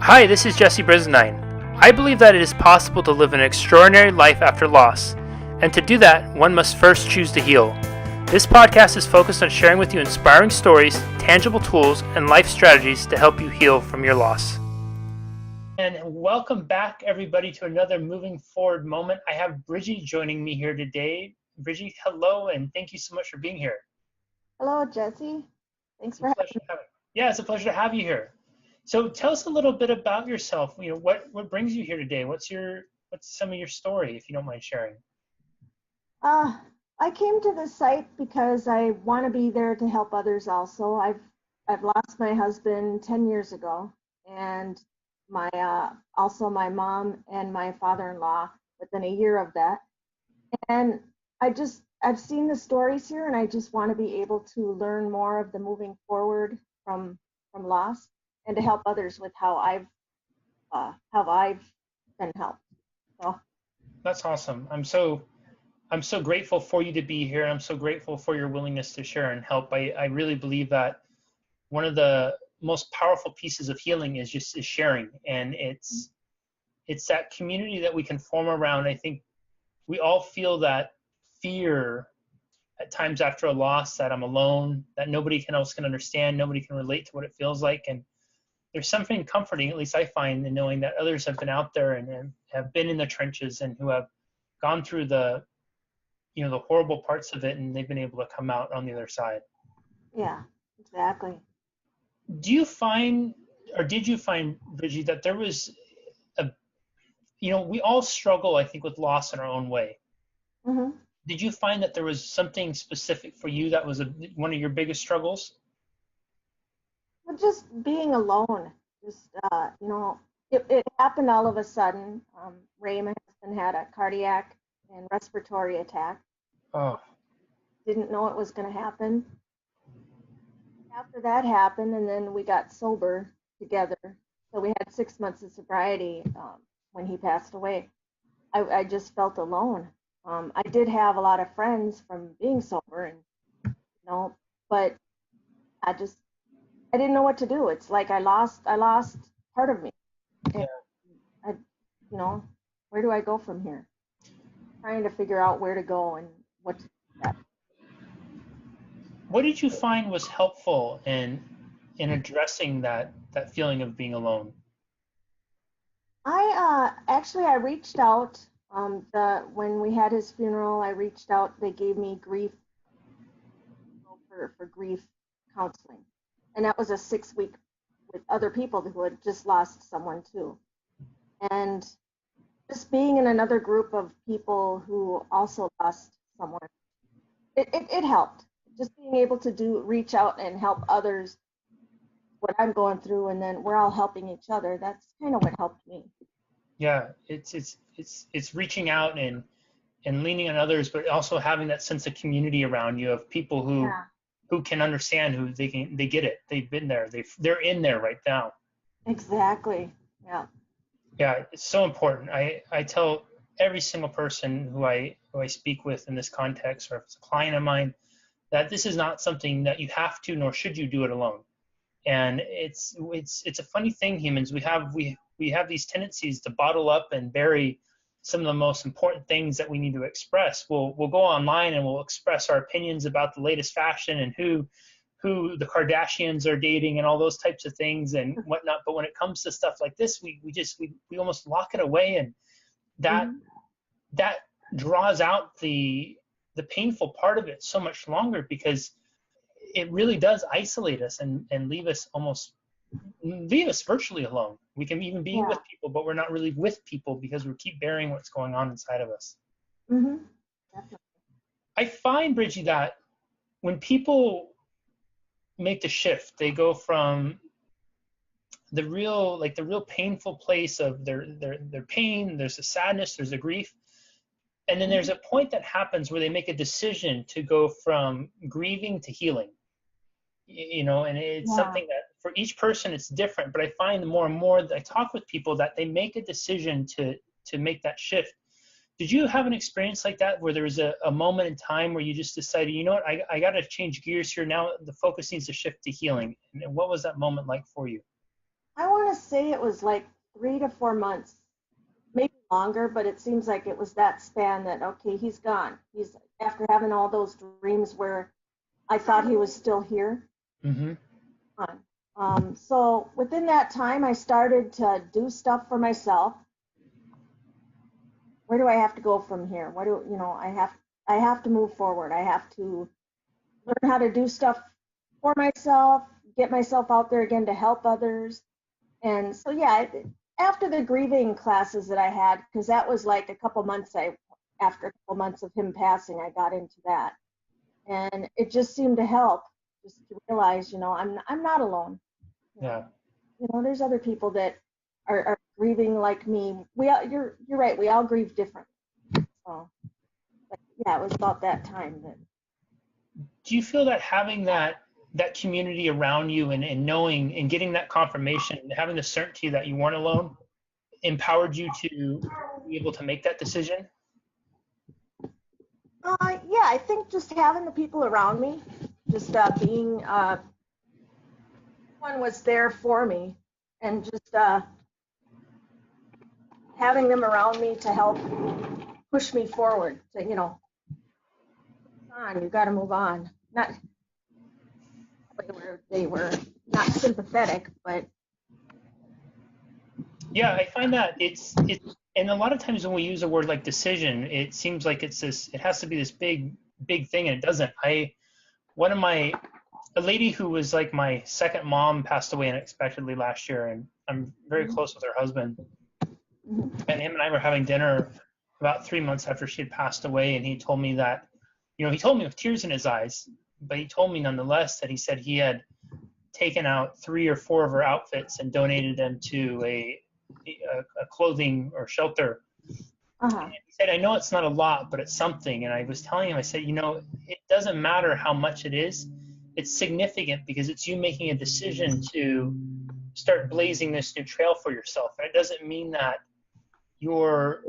Hi, this is Jesse Brisendine. I believe that it is possible to live an extraordinary life after loss, and to do that, one must first choose to heal. This podcast is focused on sharing with you inspiring stories, tangible tools, and life strategies to help you heal from your loss. And welcome back, everybody, to another Moving Forward moment. I have Bridgey joining me here today. Bridgey, hello, and thank you so much for being here. Hello, Jesse. Thanks for having me. Yeah, it's a pleasure to have you here. So tell us a little bit about yourself. You know, what brings you here today? What's some of your story, if you don't mind sharing? I came to this site because I want to be there to help others also. I've lost my husband 10 years ago, and my also my mom and my father-in-law within a year of that. And I've seen the stories here, and I just want to be able to learn more of the moving forward from loss, and to help others with how I've been helped. So That's awesome. I'm so grateful for you to be here. I'm so grateful for your willingness to share and help. I really believe that one of the most powerful pieces of healing is sharing, and it's that community that we can form around. I think we all feel that fear at times after a loss, that I'm alone, that nobody else can understand, nobody can relate to what it feels like. And there's something comforting, at least I find, in knowing that others have been out there and have been in the trenches and who have gone through the horrible parts of it, and they've been able to come out on the other side. yeah, exactly. Do you find, or did you find, Bridgie, that there was we all struggle, I think, with loss in our own way. hmm Did you find that there was something specific for you that was one of your biggest struggles? But just being alone, just it happened all of a sudden. Ray, my husband, had a cardiac and respiratory attack. Oh, Didn't know it was going to happen. After that happened, and then we got sober together. So we had 6 months of sobriety when he passed away. I just felt alone. I did have a lot of friends from being sober, and but I just I didn't know what to do. It's like I lost part of me, and yeah. I, where do I go from here? Trying to figure out where to go and what to do next. What did you find was helpful in addressing that feeling of being alone? I reached out. The when we had his funeral, I reached out. They gave me grief for grief counseling, and that was a 6 week with other people who had just lost someone too. And just being in another group of people who also lost someone, it helped. Just being able to reach out and help others what I'm going through, and then we're all helping each other. That's kind of what helped me. Yeah, it's reaching out and leaning on others, but also having that sense of community around you of people who Yeah, who can understand, who they get it, they've been there, they're in there right now. exactly. Yeah. Yeah, it's so important. I tell every single person who I speak with in this context, or if it's a client of mine, that this is not something that you have to, nor should you do it alone. And it's a funny thing, humans. We have these tendencies to bottle up and bury some of the most important things that we need to express. We'll go online and we'll express our opinions about the latest fashion and who the Kardashians are dating and all those types of things and whatnot. But when it comes to stuff like this, we almost lock it away, and that hmm that draws out the painful part of it so much longer, because it really does isolate us and leave us virtually alone. We can even be Yeah. with people, but we're not really with people because we keep bearing what's going on inside of us. hmm Definitely. I find, Bridgie, that when people make the shift, they go from the real painful place of their pain, there's the sadness, there's the grief, and then there's hmm a point that happens where they make a decision to go from grieving to healing. And it's Yeah. something that for each person it's different, but I find the more and more that I talk with people that they make a decision to make that shift. Did you have an experience like that, where there was a moment in time where you just decided, you know what, I got to change gears here now, the focus needs to shift to healing? And what was that moment like for you? I want to say it was like 3 to 4 months, maybe longer, but it seems like it was that span that, okay, he's gone. He's after having all those dreams where I thought he was still here. Mm-hmm. Gone. So within that time, I started to do stuff for myself. Where do I have to go from here? What do you know? I have to move forward. I have to learn how to do stuff for myself, get myself out there again to help others. And so, yeah, after the grieving classes that I had, because that was like a couple months, after a couple months of him passing, I got into that. And it just seemed to help, just to realize, I'm not alone. Yeah. There's other people that are grieving like me. You're right. We all grieve different. So, but yeah, it was about that time that. Do you feel that having that community around you and knowing and getting that confirmation, having the certainty that you weren't alone, empowered you to be able to make that decision? Yeah, I think just having the people around me, just being one was there for me, and just having them around me to help push me forward. To on, you got to move on. Not they were not sympathetic, but Yeah, I find that it's and a lot of times when we use a word like decision, it seems like it has to be this big thing, and it doesn't. A lady who was like my second mom passed away unexpectedly last year, and I'm very close with her husband. And him and I were having dinner about 3 months after she had passed away, and he told me that, he told me with tears in his eyes, but he told me nonetheless that he said he had taken out 3 or 4 of her outfits and donated them to a clothing or shelter. uh-huh. He said, I know it's not a lot, but it's something. And I was telling him, I said, it doesn't matter how much it is. It's significant because it's you making a decision to start blazing this new trail for yourself. And it doesn't mean that you're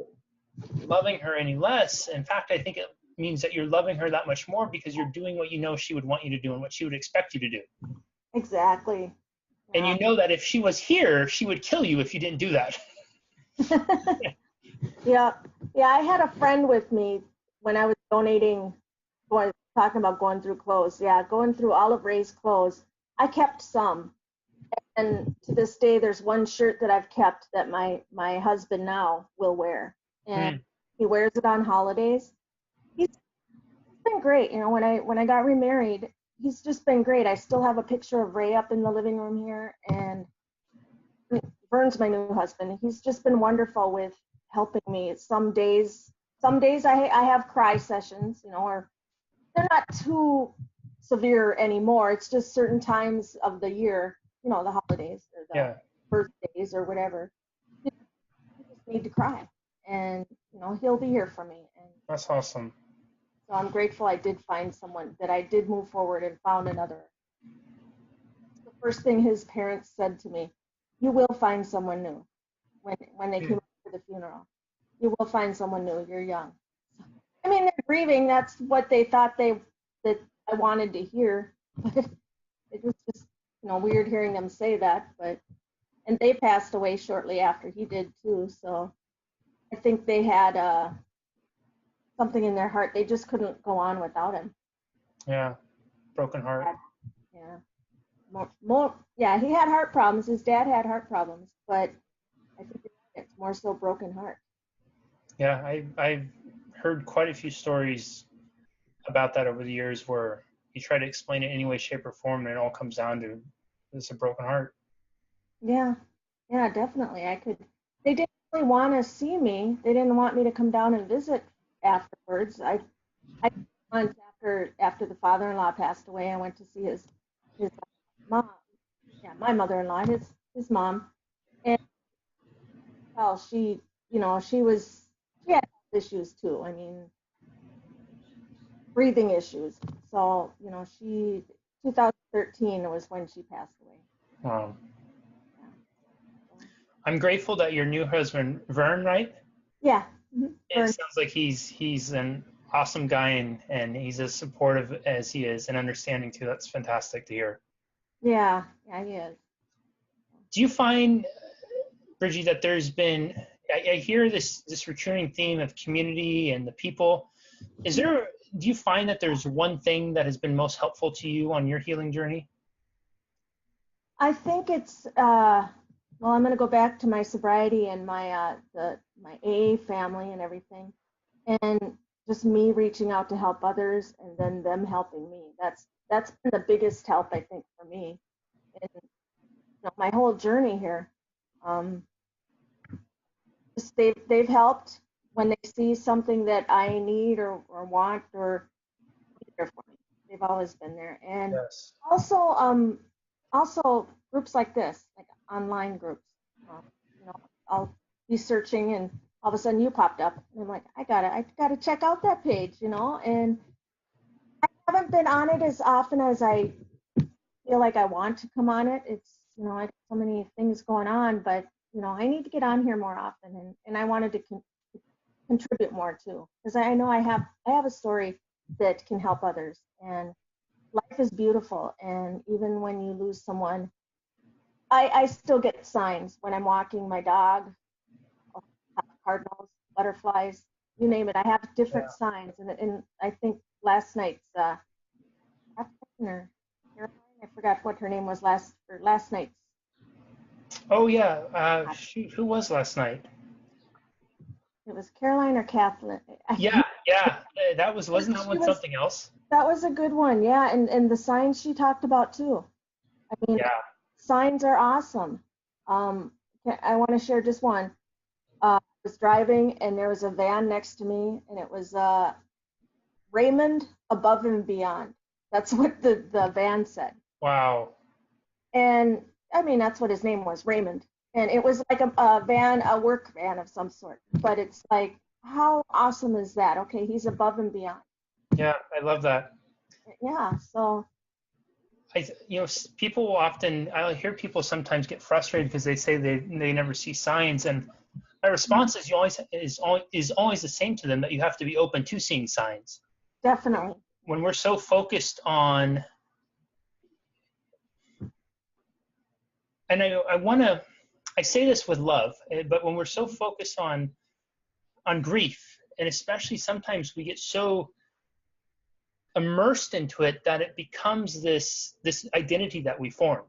loving her any less. In fact, I think it means that you're loving her that much more because you're doing what you know she would want you to do and what she would expect you to do. Exactly. And you know that if she was here, she would kill you if you didn't do that. Yeah. I had a friend with me when I was talking about going through clothes. Yeah, going through all of Ray's clothes. I kept some. And to this day, there's one shirt that I've kept that my husband now will wear. And he wears it on holidays. He's been great. When I got remarried, he's just been great. I still have a picture of Ray up in the living room here, and Vern's my new husband. He's just been wonderful with helping me. Some days I have cry sessions, or they're not too severe anymore. It's just certain times of the year, the holidays or the birthdays or whatever. You just need to cry, and he'll be here for me. And that's awesome. so I'm grateful I did find someone, that I did move forward and found another. The first thing his parents said to me, you will find someone new. When they came up to the funeral, you will find someone new. You're young. I mean, they're grieving. That's what they thought that I wanted to hear. But it was just, weird hearing them say that. And they passed away shortly after he did too. So I think they had something in their heart. They just couldn't go on without him. Yeah, broken heart. Yeah. More. Yeah, he had heart problems. His dad had heart problems, but I think it's more so broken heart. Yeah, I've heard quite a few stories about that over the years where you try to explain it any way, shape, or form, and it all comes down to it's a broken heart. Yeah, definitely. They didn't really want to see me. They didn't want me to come down and visit afterwards. I months after the father-in-law passed away, I went to see his mom. Yeah, my mother-in-law, his mom, and well, she had issues too. I mean, breathing issues. So 2013 was when she passed away. Wow. I'm grateful that your new husband, Vern, right? Yeah. Mm-hmm. It sounds like he's an awesome guy and he's as supportive as he is and understanding too. That's fantastic to hear. Yeah, he is. Do you find, Bridgie, that there's been, I hear this recurring theme of community and the people. Do you find that there's one thing that has been most helpful to you on your healing journey? I think it's well, I'm going to go back to my sobriety and my AA family and everything, and just me reaching out to help others, and then them helping me. That's been the biggest help, I think, for me in my whole journey here. Um, just they've helped when they see something that I need or want or be there for me. They've always been there, and Yes. also groups like this, like online groups. Um, I'll be searching, and all of a sudden you popped up, and I'm like, I gotta check out that page, and I haven't been on it as often as I feel like I want to come on it. It's, I have so many things going on, but I need to get on here more often, and I wanted to contribute more too, because I know I have a story that can help others, and life is beautiful, and even when you lose someone, I still get signs when I'm walking my dog. I'll have cardinals, butterflies, you name it. I have different signs, and I think last night's Caroline, I forgot what her name was last night's. Oh yeah. Shoot, who was last night? It was Caroline or Kathleen. Yeah, yeah. Wasn't that one something else? That was a good one, yeah, and the signs she talked about too. I mean, Yeah. signs are awesome. I want to share just one. I was driving, and there was a van next to me, and it was Raymond Above and Beyond. That's what the van said. Wow. And I mean, that's what his name was, Raymond. And it was like a work van of some sort. But it's like, how awesome is that? Okay, he's above and beyond. Yeah, I love that. Yeah, so. People I'll hear people sometimes get frustrated because they say they never see signs, and my response is always the same to them, that you have to be open to seeing signs. Definitely. When we're so focused on, and I say this with love, but when we're so focused on grief, and especially sometimes we get so immersed into it that it becomes this identity that we form.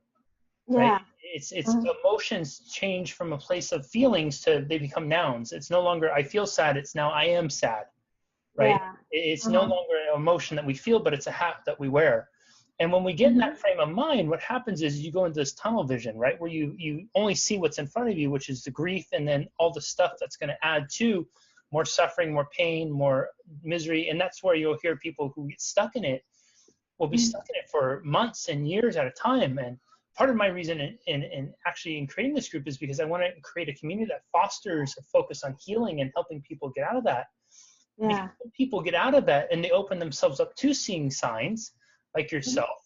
Yeah. Right? It's Emotions change from a place of feelings to they become nouns. It's no longer I feel sad, it's now I am sad. Right? Yeah. It's no longer an emotion that we feel, but it's a hat that we wear. And when we get in that frame of mind, what happens is you go into this tunnel vision, right, where you only see what's in front of you, which is the grief, and then all the stuff that's going to add to more suffering, more pain, more misery. And that's where you'll hear people who get stuck in it will be stuck in it for months and years at a time. And part of my reason in creating this group is because I want to create a community that fosters a focus on healing and helping people get out of that. Yeah. Because when people get out of that and they open themselves up to seeing signs like yourself,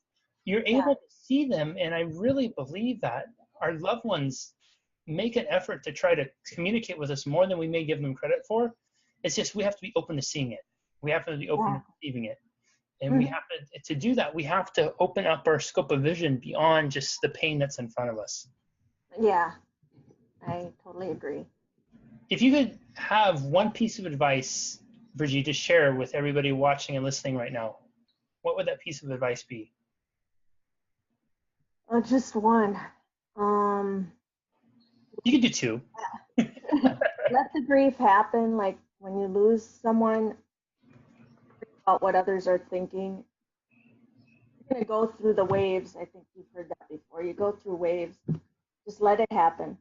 you're able to see them. And I really believe that our loved ones make an effort to try to communicate with us more than we may give them credit for. It's just we have to be open to seeing it. We have to be open to receiving it. And we have to do that. We have to open up our scope of vision beyond just the pain that's in front of us. Yeah, I totally agree. If you could have one piece of advice, Bridgey, to share with everybody watching and listening right now, what would that piece of advice be? Just one. You could do two. Let the grief happen. Like when you lose someone, about what others are thinking. You're going to go through the waves. I think you've heard that before. You go through waves. Just let it happen.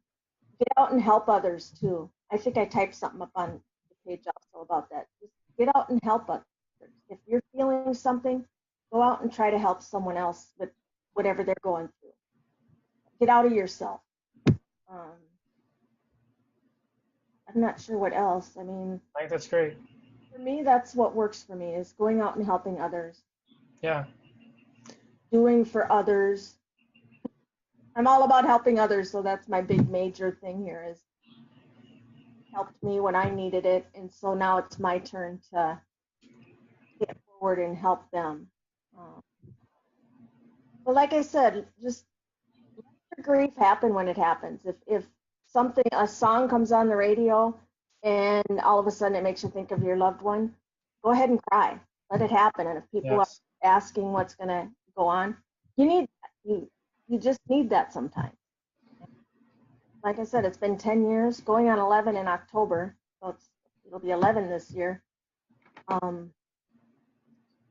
Get out and help others too. I think I typed something up on the page also about that. Just get out and help others. If you're feeling something, go out and try to help someone else with whatever they're going through. Get out of yourself. I'm not sure what else. I mean, I think that's great. For me, that's what works for me, is going out and helping others. Yeah. Doing for others. I'm all about helping others, so that's my big major thing here, is helped me when I needed it, and so now it's my turn to get forward and help them. But like I said, just let grief happen when it happens. If a song comes on the radio and all of a sudden it makes you think of your loved one, go ahead and cry. Let it happen. And if people are Yes. asking what's going to go on, you just need that sometimes. Like I said, it's been 10 years, going on 11 in October, so it'll be 11 this year.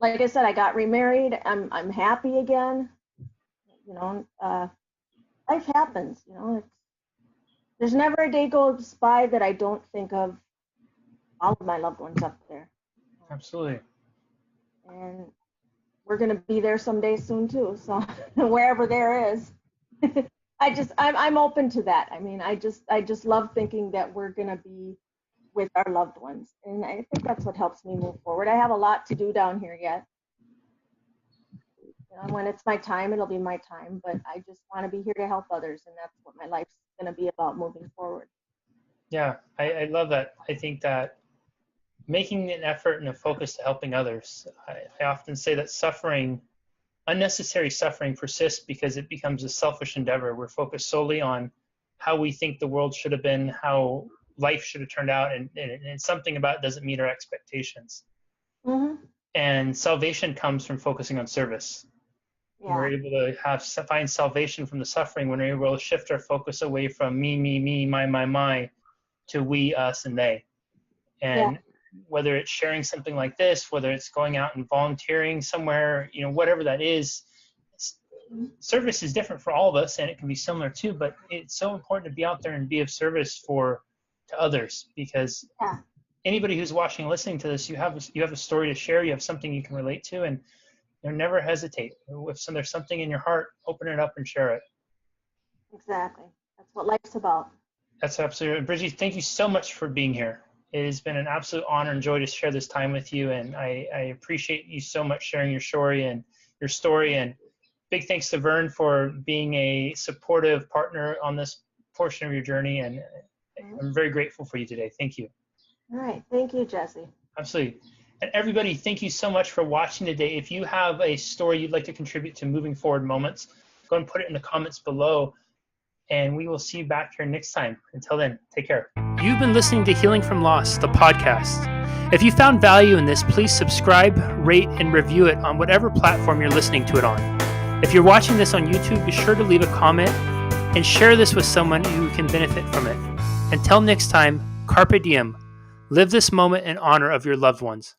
Like I said, I got remarried. I'm happy again. You know, life happens. You know, there's never a day goes by that I don't think of all of my loved ones up there. Absolutely. And we're gonna be there someday soon too. So wherever there is, I'm open to that. I mean, I just love thinking that we're gonna be with our loved ones, and I think that's what helps me move forward. I have a lot to do down here yet. You know, when it's my time, it'll be my time, but I just want to be here to help others, and that's what my life's going to be about moving forward. Yeah, I love that. I think that making an effort and a focus to helping others. I often say that unnecessary suffering persists because it becomes a selfish endeavor. We're focused solely on how we think the world should have been, how life should have turned out, and something about it doesn't meet our expectations. Mm-hmm. And salvation comes from focusing on service. Yeah. We're able to find salvation from the suffering when we're able to shift our focus away from me, my, to we, us, and they. And whether it's sharing something like this, whether it's going out and volunteering somewhere, you know, whatever that is, service is different for all of us, and it can be similar too. But it's so important to be out there and be of service to others, because anybody who's watching and listening to this, you have a story to share, you have something you can relate to, and never hesitate. If there's something in your heart, open it up and share it. Exactly. That's what life's about. That's absolutely. Bridgey, thank you so much for being here. It has been an absolute honor and joy to share this time with you, and I appreciate you so much sharing your story, and big thanks to Vern for being a supportive partner on this portion of your journey, and I'm very grateful for you today. Thank you. All right. Thank you, Jesse. Absolutely. And everybody, thank you so much for watching today. If you have a story you'd like to contribute to Moving Forward Moments, go and put it in the comments below, and we will see you back here next time. Until then, take care. You've been listening to Healing from Loss, the podcast. If you found value in this, please subscribe, rate, and review it on whatever platform you're listening to it on. If you're watching this on YouTube, be sure to leave a comment and share this with someone who can benefit from it. Until next time, carpe diem. Live this moment in honor of your loved ones.